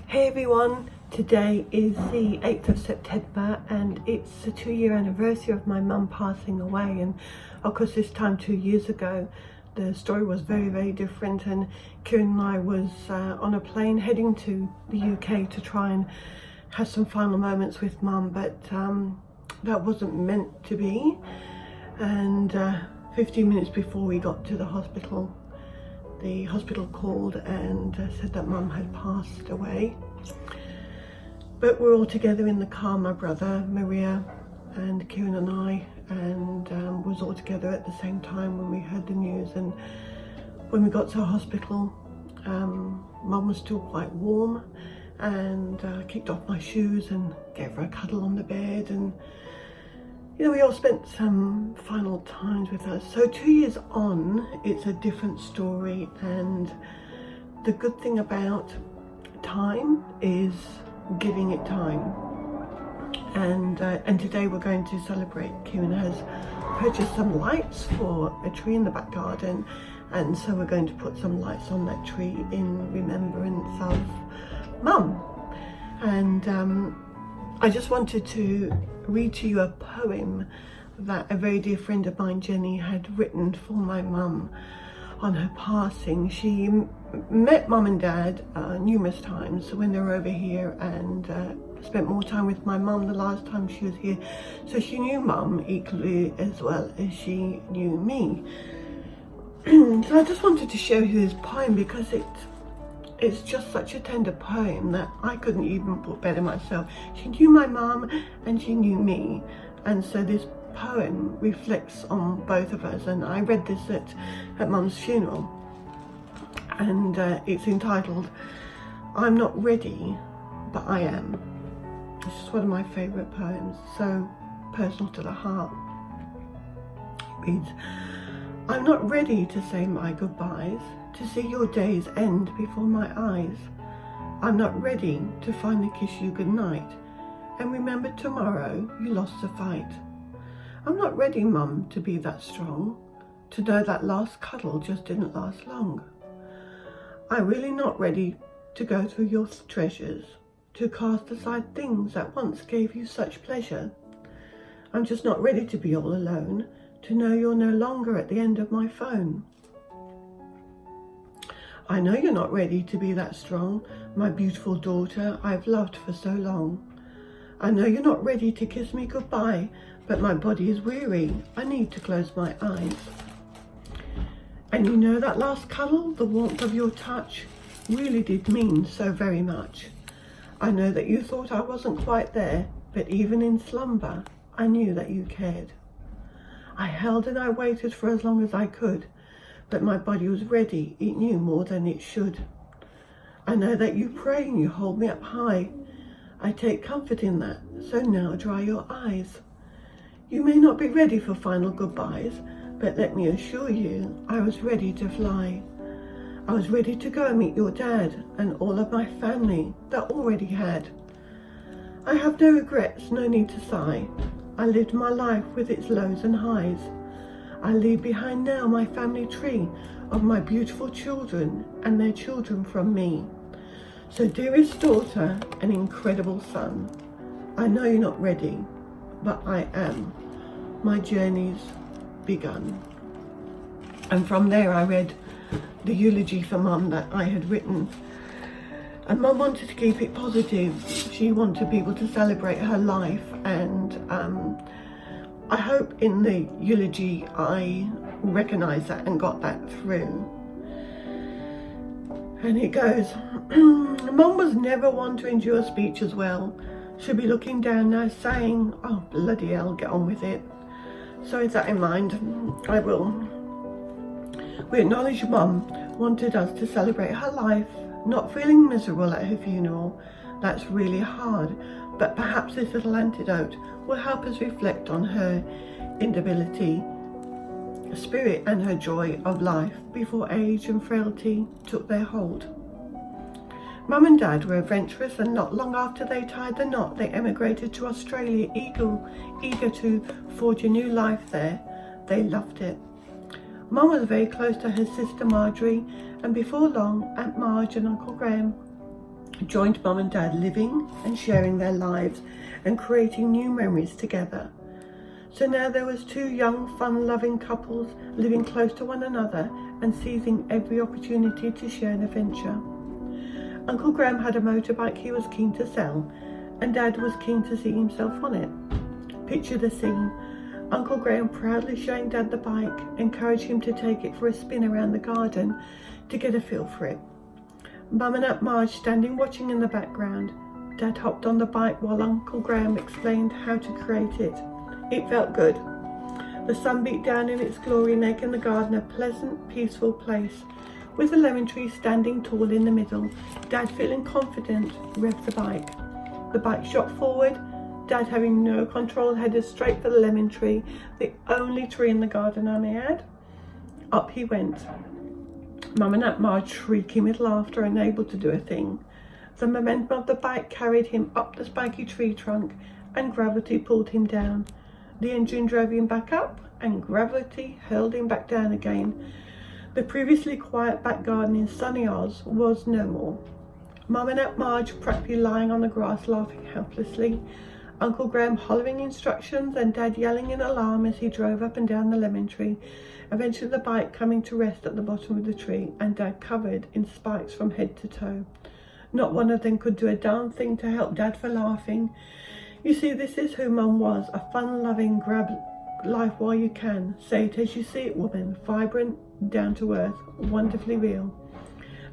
Hey everyone, today is the 8th of September and it's the 2-year anniversary of my mum passing away. And of course this time 2 years ago the story was very different, and Kieran and I was on a plane heading to the UK to try and have some final moments with mum, but that wasn't meant to be. And 15 minutes before we got to the hospital called and said that mum had passed away. But we're all together in the car, my brother, Maria and Kieran and I, and was all together at the same time when we heard the news. And when we got to the hospital, mum was still quite warm, and kicked off my shoes and gave her a cuddle on the bed, and you know, we all spent some final times with her. So 2 years on, it's a different story, and the good thing about time is giving it time. And today we're going to celebrate. Kieran has purchased some lights for a tree in the back garden, and so we're going to put some lights on that tree in remembrance of Mum. And I just wanted to read to you a poem that a very dear friend of mine, Jenny, had written for my mum on her passing. She met Mum and Dad numerous times when they were over here, and spent more time with my mum the last time she was here. So she knew Mum equally as well as she knew me. So I just wanted to show you this poem because it's just such a tender poem that I couldn't even put better myself. She knew my mum and she knew me, and so this poem reflects on both of us. And I read this at Mum's funeral, and it's entitled "I'm Not Ready, But I Am." This is one of my favourite poems, so personal to the heart. It reads, "I'm not ready to say my goodbyes, to see your days end before my eyes. I'm not ready to finally kiss you goodnight and remember tomorrow you lost the fight. I'm not ready, Mum, to be that strong, to know that last cuddle just didn't last long. I'm really not ready to go through your treasures, to cast aside things that once gave you such pleasure. I'm just not ready to be all alone, to know you're no longer at the end of my phone. I know you're not ready to be that strong, my beautiful daughter I've loved for so long. I know you're not ready to kiss me goodbye, but my body is weary, I need to close my eyes. And you know that last cuddle, the warmth of your touch, really did mean so very much. I know that you thought I wasn't quite there, but even in slumber, I knew that you cared. I held and I waited for as long as I could, but my body was ready, it knew more than it should. I know that you pray and you hold me up high. I take comfort in that, so now dry your eyes. You may not be ready for final goodbyes, but let me assure you, I was ready to fly. I was ready to go and meet your dad and all of my family that already had. I have no regrets, no need to sigh. I lived my life with its lows and highs. I leave behind now my family tree of my beautiful children and their children from me. So dearest daughter and incredible son, I know you're not ready, but I am. My journey's begun." And from there I read the eulogy for Mum that I had written. And Mum wanted to keep it positive. She wanted people to celebrate her life, and I hope in the eulogy I recognised that and got that through. And it goes, "Mum was never one to endure speech as well. She'll be looking down now saying, oh bloody hell, get on with it. So with that in mind, I will. We acknowledge Mum wanted us to celebrate her life, not feeling miserable at her funeral. That's really hard, but perhaps this little antidote will help us reflect on her indelible spirit and her joy of life before age and frailty took their hold. Mum and Dad were adventurous, and not long after they tied the knot, they emigrated to Australia, eager to forge a new life there. They loved it. Mum was very close to her sister Marjorie, and before long, Aunt Marge and Uncle Graham joined Mum and Dad living and sharing their lives and creating new memories together. So now there was two young, fun-loving couples living close to one another and seizing every opportunity to share an adventure. Uncle Graham had a motorbike he was keen to sell, and Dad was keen to see himself on it. Picture the scene. Uncle Graham proudly showing Dad the bike, encouraged him to take it for a spin around the garden to get a feel for it. Mum and Aunt Marge standing watching in the background. Dad hopped on the bike while Uncle Graham explained how to create it. It felt good. The sun beat down in its glory, making the garden a pleasant, peaceful place. With the lemon tree standing tall in the middle, Dad, feeling confident, revved the bike. The bike shot forward. Dad, having no control, headed straight for the lemon tree, the only tree in the garden, I may add. Up he went. Mum and Aunt Marge shrieking with laughter, unable to do a thing. The momentum of the bike carried him up the spiky tree trunk, and gravity pulled him down. The engine drove him back up, and gravity hurled him back down again. The previously quiet back garden in sunny Oz was no more. Mum and Aunt Marge practically lying on the grass, laughing helplessly. Uncle Graham hollering instructions, and Dad yelling in alarm as he drove up and down the lemon tree. Eventually the bike coming to rest at the bottom of the tree, and Dad covered in spikes from head to toe. Not one of them could do a darn thing to help Dad for laughing. You see, this is who Mum was, a fun-loving, grab life while you can. Say it as you see it woman, vibrant, down to earth, wonderfully real.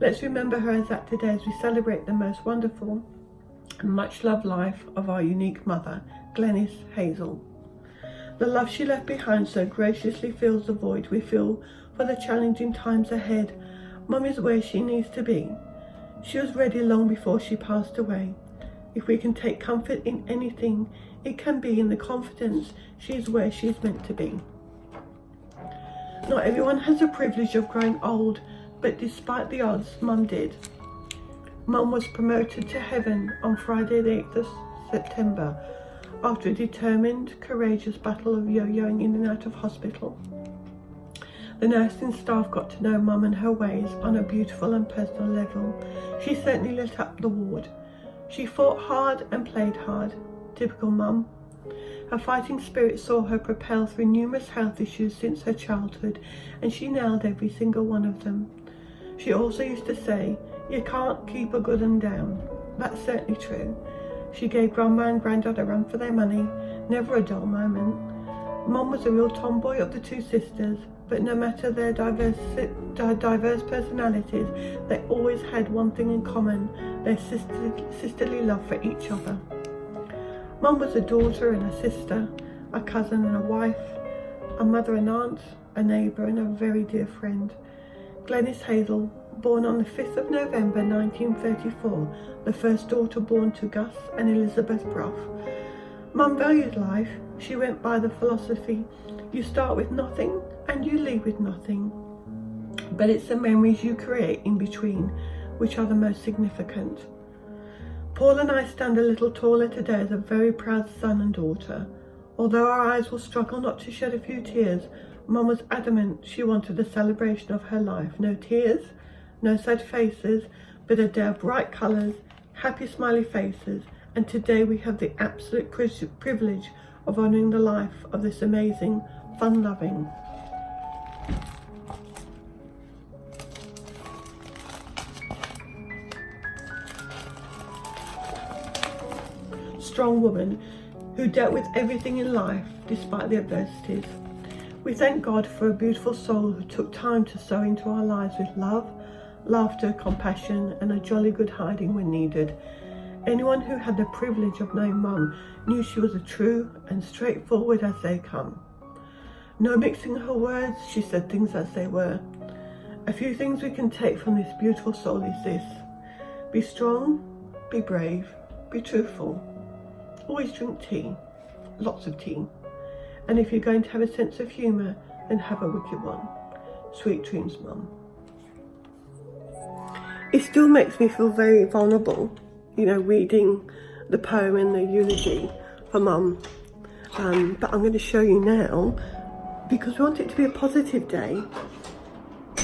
Let's remember her as that today as we celebrate the most wonderful and much loved life of our unique mother, Glenys Hazel. The love she left behind so graciously fills the void we feel for the challenging times ahead. Mum is where she needs to be. She was ready long before she passed away. If we can take comfort in anything, it can be in the confidence she is where she is meant to be. Not everyone has the privilege of growing old, but despite the odds, Mum did. Mum was promoted to heaven on Friday the 8th of September after a determined, courageous battle of yo-yoing in and out of hospital. The nursing staff got to know Mum and her ways on a beautiful and personal level. She certainly lit up the ward. She fought hard and played hard. Typical Mum. Her fighting spirit saw her propel through numerous health issues since her childhood, and she nailed every single one of them. She also used to say, "You can't keep a good un down." That's certainly true. She gave Grandma and Grandad a run for their money, never a dull moment. Mum was a real tomboy of the two sisters, but no matter their diverse personalities, they always had one thing in common, their sisterly love for each other. Mum was a daughter and a sister, a cousin and a wife, a mother and aunt, a neighbour and a very dear friend. Glenys Hazel, born on the 5th of November 1934, the first daughter born to Gus and Elizabeth Bruff. Mum valued life. She went by the philosophy, you start with nothing and you leave with nothing. But it's the memories you create in between which are the most significant. Paul and I stand a little taller today as a very proud son and daughter. Although our eyes will struggle not to shed a few tears, Mum was adamant she wanted a celebration of her life. No tears, no sad faces, but a day of bright colours, happy smiley faces, and today we have the absolute privilege of honouring the life of this amazing, fun-loving, strong woman who dealt with everything in life despite the adversities. We thank God for a beautiful soul who took time to sow into our lives with love, laughter, compassion, and a jolly good hiding when needed. Anyone who had the privilege of knowing Mum knew she was as true and straightforward as they come. No mixing her words, she said things as they were. A few things we can take from this beautiful soul is this: be strong, be brave, be truthful. Always drink tea, lots of tea. And if you're going to have a sense of humour, then have a wicked one. Sweet dreams, Mum. It still makes me feel very vulnerable, you know, reading the poem and the eulogy for Mum. But I'm going to show you now, because we want it to be a positive day.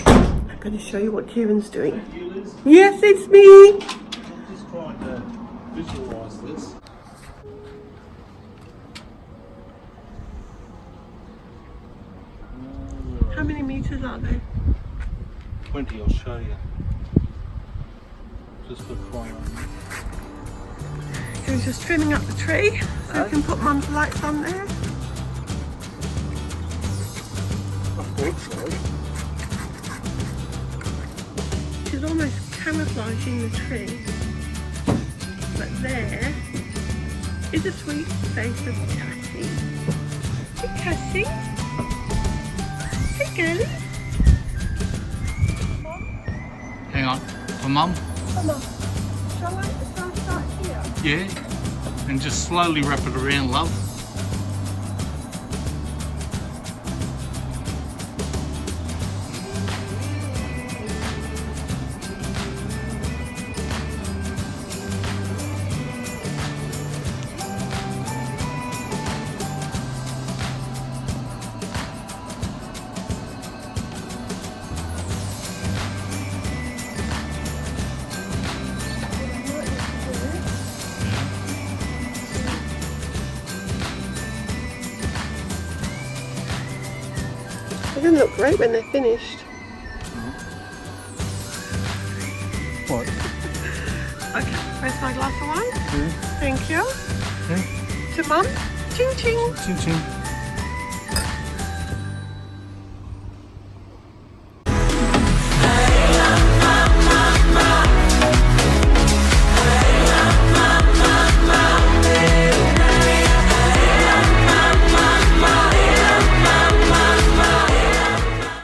I'm going to show you what Kieran's doing. Yes, it's me. visualise this. How many meters are they? 20, I'll show you. Just for fun. He was just trimming up the tree so we can put Mum's lights on there. I thought so. She's almost camouflaging the tree. But there is a sweet face of Cassie. Hey Cassie. Hey girlie. Hang on. For Mum? Come on. Shall I start here? Yeah. And just slowly wrap it around, love. They're going to look great when they're finished. What? Okay, where's my glass of wine? Yeah. Thank you. Yeah. To Mum. Ching ching. Ching ching.